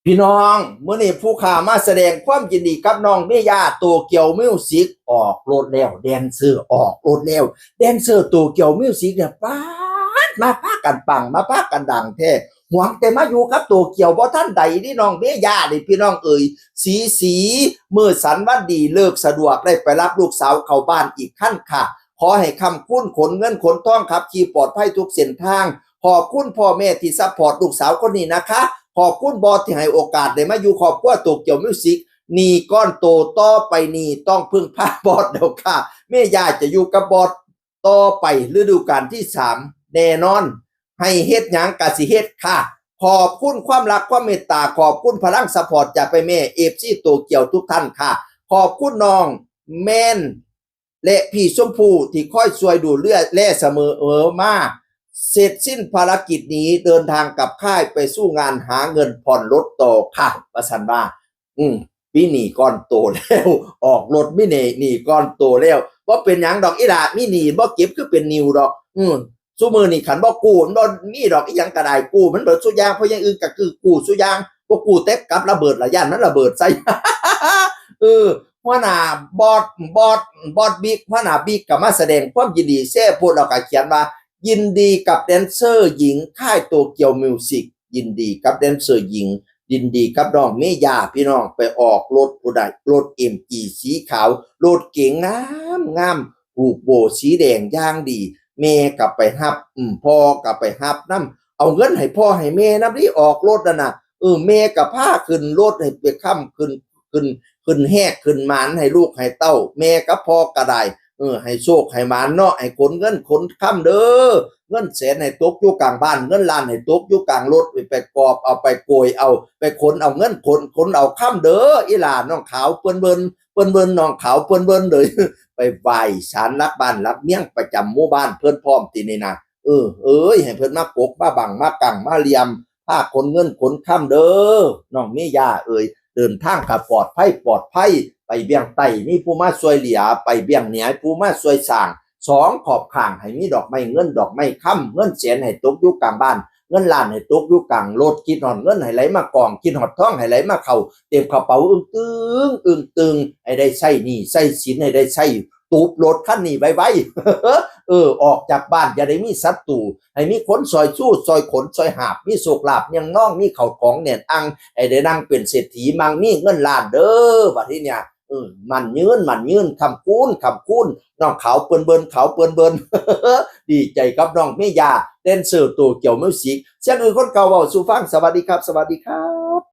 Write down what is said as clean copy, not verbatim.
พี่น้องเมื่อนี้ผู้ข่ามาแสดงความยินดีกับน้องเมย่าโตเกียวมิวสิกออกรถแล้วแดนเซอร์ออกรถแล้วแดนเซอร์โตเกียวมิวสิกเนี่ยป๊าดมาพากันปังมาพากันดังแท้หวังแต่มาอยู่กับโตเกียวบ่ท่านใดนี่น้องเมย่านี่พี่น้องเอ๋ยสีมือสันวันดีเลิกสะดวกได้ไปรับลูกสาวเข้าบ้านอีกขั้นค่ะขอให้คำคุ้นขนเงินขนทองขับขี่ปลอดภัยทุกเส้นทางขอบคุณพ่อแม่ที่ซัพพอร์ตลูกสาวคนนี้นะคะขอบคุณบอสที่ให้โอกาสได้มาอยู่ครอบครัวโตเกียวมิวสิกนี่ก้อนโตต่อไปนี่ต้องพึ่งพาบอสเดี๋ยวค่ะแม่ยายจะอยู่กับบอสต่อไปฤดูกาลที่3แน่นอนให้เฮ็ดหยังกะสิเฮ็ดค่ะขอบคุณความรักความเมตตาขอบคุณพลังซัพพอร์ตจากไปแม่เอฟซีโตเกียวทุกท่านค่ะขอบคุณน้องแม่นและพี่ชมพู่ที่คอยช่วยดูเลือดแล่เสมอมาเสร็จสิ้นภารกิจนี้เดินทางกับค่ายไปสู้งานหาเงินผ่อนรถต่อค่ะประสันว่ามีหนี้ก้อนโตแล้วออกรถมีหนี้ก้อนโตแล้วบ่เป็นหยังดอกอีหล่ามีหนี้บ่เก็บคือเป็นนิวดอกซุมื้อนี้คันบ่กู้มันบ่มีดอกอีหยังก็ได้กู้มันเบิดซุอย่างเพราะอย่างอื่นก็คือกู้ซุอย่างบ่กู้แต่กับระเบิดละย่านมันระเบิดใส่หัวหน้าบอสบิ๊กหัวหน้าบิ๊กก็มาแสดงความยินดีแซ่พูดแล้วก็เขียนว่ายินดีกับแดนเซอร์หญิงค่ายโตเกียวมิวสิกยินดีกับแดนเซอร์หญิงยินดีกับน้องเมย่าพี่น้องไปออกรถผู้ใดรถ MG สีขาวรถเก๋งงามผูกโบสีแดงย่างดีแม่กลับไปฮับพ่อกลับไปฮับน้ำเอาเงินให้พ่อให้แม่นำที่ออกรถน่ะนะแม่กับผ้าขึ้นรถให้ไปค้ำขึ้นแหกขึ้นหมานให้ลูกให้เต้าแม่กับพ่อก็ได้ให้โชคให้หมานเนาะให้ขนเงินขนค่ำเด้อเงินแสนให้ตกอยู่กลางบ้านเงินล้านให้ตกอยู่กลางรถไปกอบเอาไปโกยเอาไปขนเอาเงินขนเอาค่ำเด้ออีหลาน้องขาวเปิ้นเบิ่นน้องขาวเปิ้นเบิ่นเลยไปไหว้ศาลรักบ้านรักเมียงประจำหมู่บ้านเพิ่นพร้อมตินี่นะให้เพิ่นมาปกมาบังมากังมาเลียมพาขนเงินขนค่ำเด้อน้องเมย่าเดินทางกับปลอดภัยไปเบี้ยงไต้มีผู้มาช่วยเหลือไปเบี้ยงเหนือผู้มาช่วยสร้าง2ขอบข้างให้มีดอกไม้เงินดอกไม้ค้ำเงินแสนให้ตกอยู่กลางบ้านเงินล้านให้ตกอยู่กลางรถคิดฮอดเงินให้ไหลมากองคิดฮอดทองให้ไหลมาเข้าเต็มกระเป๋าตึงให้ได้ใช้หนี้ใช้สินให้ได้ใช้ตูบรถคันนี้ไว้ออกจากบ้านอย่าได้มีศัตรูให้มีคนซอยสู้ซอยขนซอยหาบมีโชคลาภยังน้องมีข้าวของแน่นอังให้ได้นั่งเป็นเศรษฐีมั่งมีเงินล้านเด้อบัดนี้เนี่ยมันยืนคำคูณน้องขาวเปิ้นเบิ่นดีใจกับน้องเมย่าแดนเซอร์โตเกียวมิวสิกเสียงคนเก่าเว้าสู่ฟังสวัสดีครับ